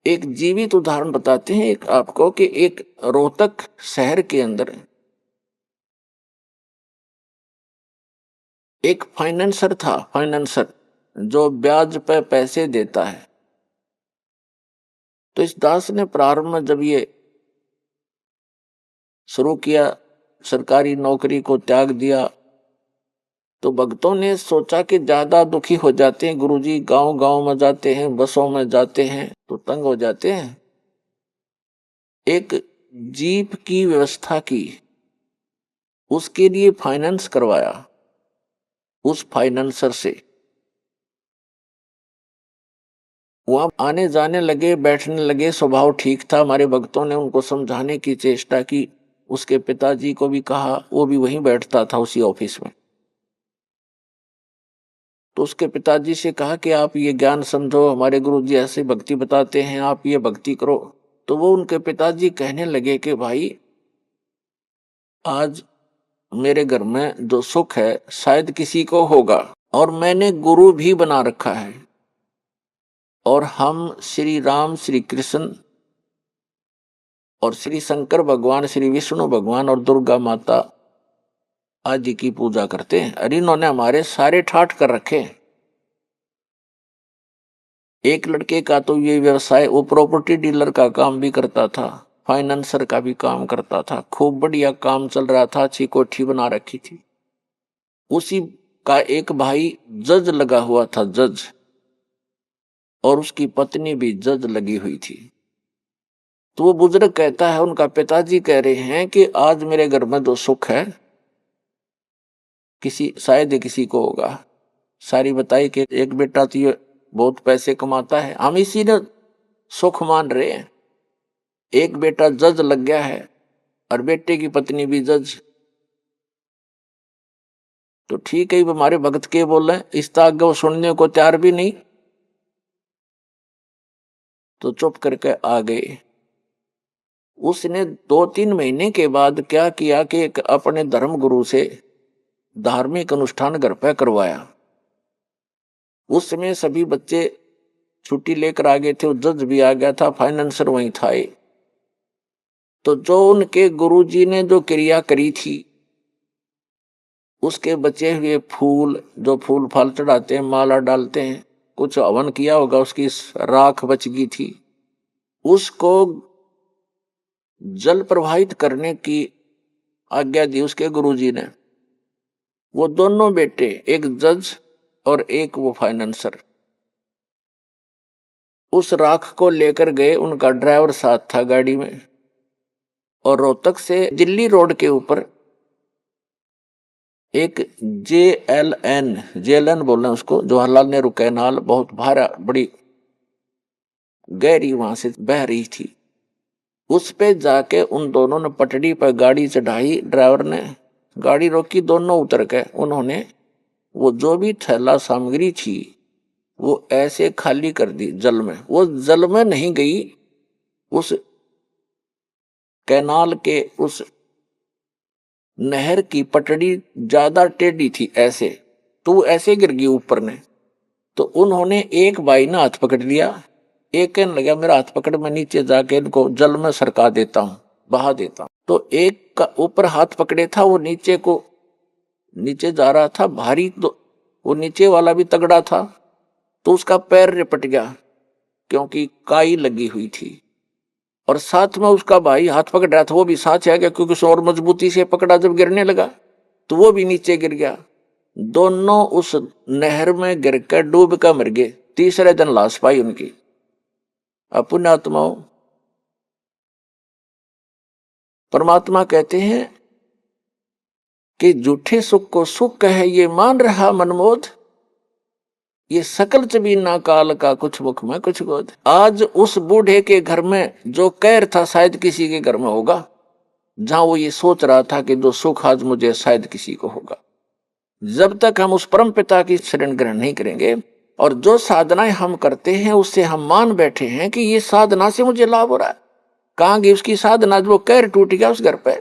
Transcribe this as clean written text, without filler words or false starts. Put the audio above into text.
एक जीवित उदाहरण बताते हैं एक आपको कि एक रोहतक शहर के अंदर एक फाइनेंसर था, फाइनेंसर जो ब्याज पे पैसे देता है। तो इस दास ने प्रारंभ में जब ये शुरू किया, सरकारी नौकरी को त्याग दिया, तो भक्तों ने सोचा कि ज्यादा दुखी हो जाते हैं गुरुजी, गांव गांव में जाते हैं, बसों में जाते हैं तो तंग हो जाते हैं। एक जीप की व्यवस्था की, उसके लिए फाइनेंस करवाया उस फाइनेंसर से। वहां आने जाने लगे, बैठने लगे, स्वभाव ठीक था। हमारे भक्तों ने उनको समझाने की चेष्टा की। उसके पिताजी को भी कहा, वो भी वहीं बैठता था उसी ऑफिस में। तो उसके पिताजी से कहा कि आप ये ज्ञान समझो, हमारे गुरुजी ऐसे भक्ति बताते हैं, आप ये भक्ति करो। तो वो उनके पिताजी कहने लगे कि भाई आज मेरे घर में जो सुख है शायद किसी को होगा, और मैंने गुरु भी बना रखा है, और हम श्री राम, श्री कृष्ण और श्री शंकर भगवान, श्री विष्णु भगवान और दुर्गा माता आदि की पूजा करते हैं। अरे इन्होंने हमारे सारे ठाठ कर रखे हैं। एक लड़के का तो ये व्यवसाय, वो प्रॉपर्टी डीलर का काम भी करता था, फाइनेंसर का भी काम करता था, खूब बढ़िया काम चल रहा था, अच्छी कोठी बना रखी थी। उसी का एक भाई जज लगा हुआ था, जज, और उसकी पत्नी भी जज लगी हुई थी। तो वो बुजुर्ग कहता है, उनका पिताजी कह रहे हैं कि आज मेरे घर में जो सुख है किसी शायद किसी को होगा। सारी बताई कि एक बेटा तो ये बहुत पैसे कमाता है, हम इसी ने सुख मान रहे हैं। एक बेटा जज लग गया है और बेटे की पत्नी भी जज। तो ठीक है, हमारे भक्त के बोल रहे हैं, इस आगे वो सुनने को तैयार भी नहीं, तो चुप करके आ गए। उसने 2-3 महीने के बाद क्या किया कि एक अपने धर्म गुरु से धार्मिक अनुष्ठान घर पे करवाया। उस समय सभी बच्चे छुट्टी लेकर आ गए थे, वो जज भी आ गया था, फाइनेंसर वहीं था। तो जो उनके गुरुजी ने जो क्रिया करी थी, उसके बचे हुए फूल, जो फूल फाल चढ़ाते हैं, माला डालते हैं, कुछ हवन किया होगा, उसकी राख बच गई थी, उसको जल प्रवाहित करने की आज्ञा दी उसके गुरुजी ने। वो दोनों बेटे, एक जज और एक वो फाइनेंसर, उस राख को लेकर गए। उनका ड्राइवर साथ था गाड़ी में, और रोहतक से दिल्ली रोड के ऊपर एक जेएलएन बोल रहे हैं उसको, जवाहरलाल नेहरू कैनाल, बहुत भारा, बड़ी गहरी वहां से बह रही थी। उस पे जाके उन दोनों ने पटड़ी पर गाड़ी चढ़ाई, ड्राइवर ने गाड़ी रोकी, दोनों उतर के उन्होंने वो जो भी थैला सामग्री थी वो ऐसे खाली कर दी जल में। वो जल में नहीं गई, उस कैनाल के उस नहर की पटड़ी ज्यादा टेढ़ी थी ऐसे, तो वो ऐसे गिर गई ऊपर ने। तो उन्होंने, एक भाई ने हाथ पकड़ लिया, एक कहने लगा मेरा हाथ पकड़, मैं नीचे जाके इनको जल में सरका देता हूं, बहा देता हूं। तो एक का ऊपर हाथ पकड़े था, वो नीचे को नीचे जा रहा था भारी, तो वो नीचे वाला भी तगड़ा था, तो उसका पैर रिपट गया क्योंकि काई लगी हुई थी। और साथ में उसका भाई हाथ पकड़ रहा था, वो भी साथ आ गया क्योंकि उसने और मजबूती से पकड़ा। जब गिरने लगा तो वो भी नीचे गिर गया। दोनों उस नहर में गिर कर डूब कर मर गए। तीसरे दिन लाश पाई उनकी। पुण्य आत्माओं, परमात्मा कहते हैं कि झूठे सुख को सुख कहे ये मान रहा मनमोद, ये सकल चबीना काल का कुछ मुख में कुछ गोद। आज उस बूढ़े के घर में जो कहर था शायद किसी के घर में होगा, जहां वो ये सोच रहा था कि जो सुख आज मुझे शायद किसी को होगा। जब तक हम उस परम पिता की शरण ग्रहण नहीं करेंगे, और जो साधनाएं हम करते हैं उससे हम मान बैठे हैं कि ये साधना से मुझे लाभ हो रहा है, कहां गई उसकी साधना? जो कहर टूट गया उस घर पे।